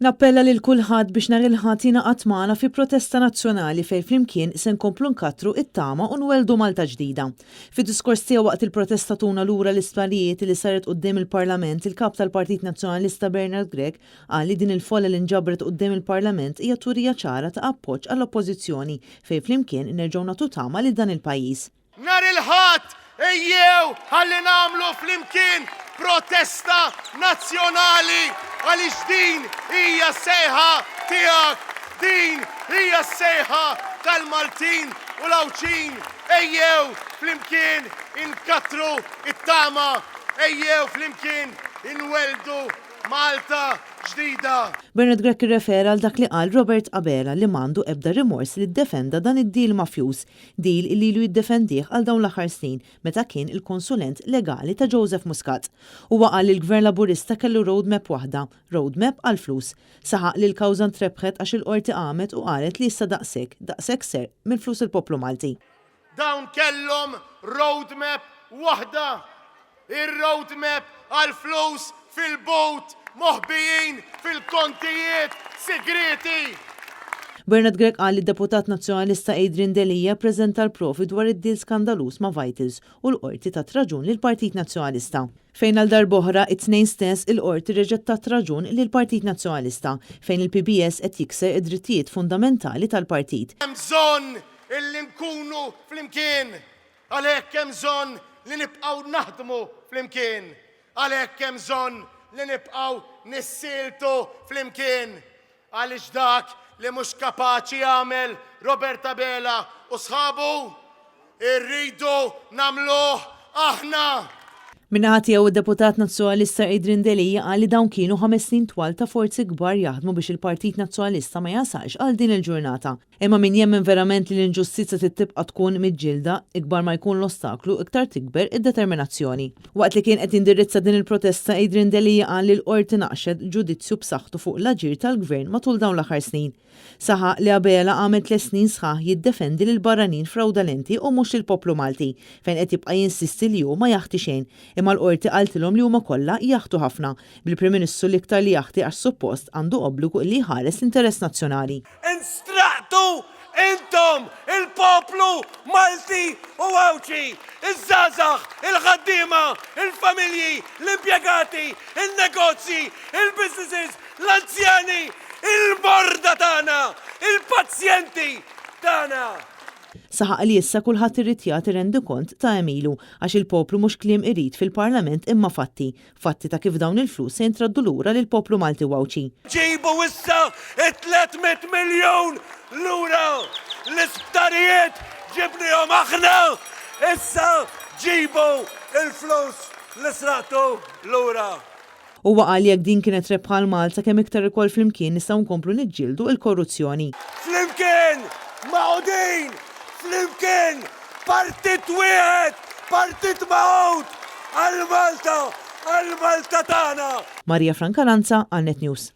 Nappella lil kulħadd biex nhar il-ħadd jingħaqad magħna fi protesta nazzjonali fejn flimkien se nkomplu nkattru it-tama u nweldu Malta ġdida. Fid-diskors tiegħu waqt il-protesta tuna lura l-istwarijiet li saret quddiem il-Parlament, il-kap tal-Partit Nazzjonalista Bernard Grech qal li din il-folla li nġabret quddiem il-Parlament hija turija ċara ta' appoġġ għall-Oppożizzjoni fejn flimkien nerġgħu nagħtu tama lil dan il-pajjiż. Nhar il-ħadd ejjew ħalli nagħmlu flimkien protesta nazzjonali għaliex din hija s-sejħa tiegħek, din hija s-sejħa tal-Maltin u l-Awċin. Ejjew flimkien inkattru it-tama, ejjew flimkien inweldu Malta ġdida. Bernard Grech irrefera għal dak li qal Robert Abela li m'għandu ebda rimors li ddefenda dan id-deal mafjuż, deal li ilu jiddefendih għal dawn l-aħħar snin meta kien il-konsulent legali ta' Joseph Muscat. Huwa qal li l-Gvern Laburista kellu roadmap waħda, roadmap għal flus. Saħaq li l-kawża ntrebħet għax il-qorti qamet u qalet li issa daqshekk ser mill-flus il-poplu Malti. Dawn kellhom roadmap waħda, ir-roadmap għal flus fil-bot, moħbijin fil-kontijiet segreti. Bernard Grech qal li d-deputat nazzjonalista Adrian Delija ppreżenta l-profi dwar id-deal skandalus ma' Vitals u l-qorti tat raġun lil Partit Nazzjonalista. Fejn għal darb'oħra it-tnejn stess il-qorti reġettat raġun lil Partit Nazzjonalista fejn il-PBS qed jikser id-drittijiet fundamentali tal-partit. Hemm bżonn illi nkunu flimkien, għalhekk hemm bżonn li nibqgħu naħdmu flimkien, għalhekk hemm bżonn li nibqgħu nissiltu flimkien, għaliex dak li mhux kapaċi jagħmel Robert Abela u sħabu irridu nagħmluh aħna. Minnaħat tiegħu id-deputat nazzjonalista Adrian Delija qal li dawn kienu 5 snin twal ta' forzi kbar jaħdmu biex il-Partit Nazzjonalista ma jasalx għal din il-ġurnata. Imma min jemmen verament li l-inġustizza tibqa' tkun miġġielda, ikbar ma jkun l-ostaklu iktar tikber id-determinazzjoni. Waqt li kien qed jindirizza din il-protesta, Adrian Delija qal li l-qorti naqxed ġudizzju b'saħħtu fuq l-aġir tal-gvern matul dawn l-aħħar snin. Saħaq li Abela għamel 3 snin sħaħ jiddefendi lil barranin fraudalenti u mhux il-poplu Malti, fejn qed jibqa' jinsisti li hu ma jaħti xejn, imma l-qorti qaltilhom li huma kollha jaħtu ħafna, bil-Prim Ministru l-iktar li jaħti għax suppost għandu obbligu li jħares l-interess nazzjonali. Instraqtu intom il-poplu Malti u Awċi, iż-żgħażagħ, il-ħaddiema, il-familji, l-impjegati, il-negozji, il-businesses, l-anzjani, il-morda tagħna, il-pazjenti tagħna. Saħaq li issa kulħadd irrid jagħti rendi kont ta' emilu għax il-poplu mhux kliem irid fil-Parlament imma fatti ta' kif dawn il-flus se jintraddu lura lill-poplu Malti u Awċi. Ġibu issa 300 miljun lura l-isptarijiet ġibnihom aħna, issa ġibu il-flus l-sraqtu lura. Huwa qal jekk din kienet rebħa Malta kemm iktar ikoll flimkien nistgħu nkomplu niġġieldu l-korruzzjoni. Flimkien maqudin, flimkien partit wieħed, partit maqud għal Malta tagħna. Marija Francalanza, Net News.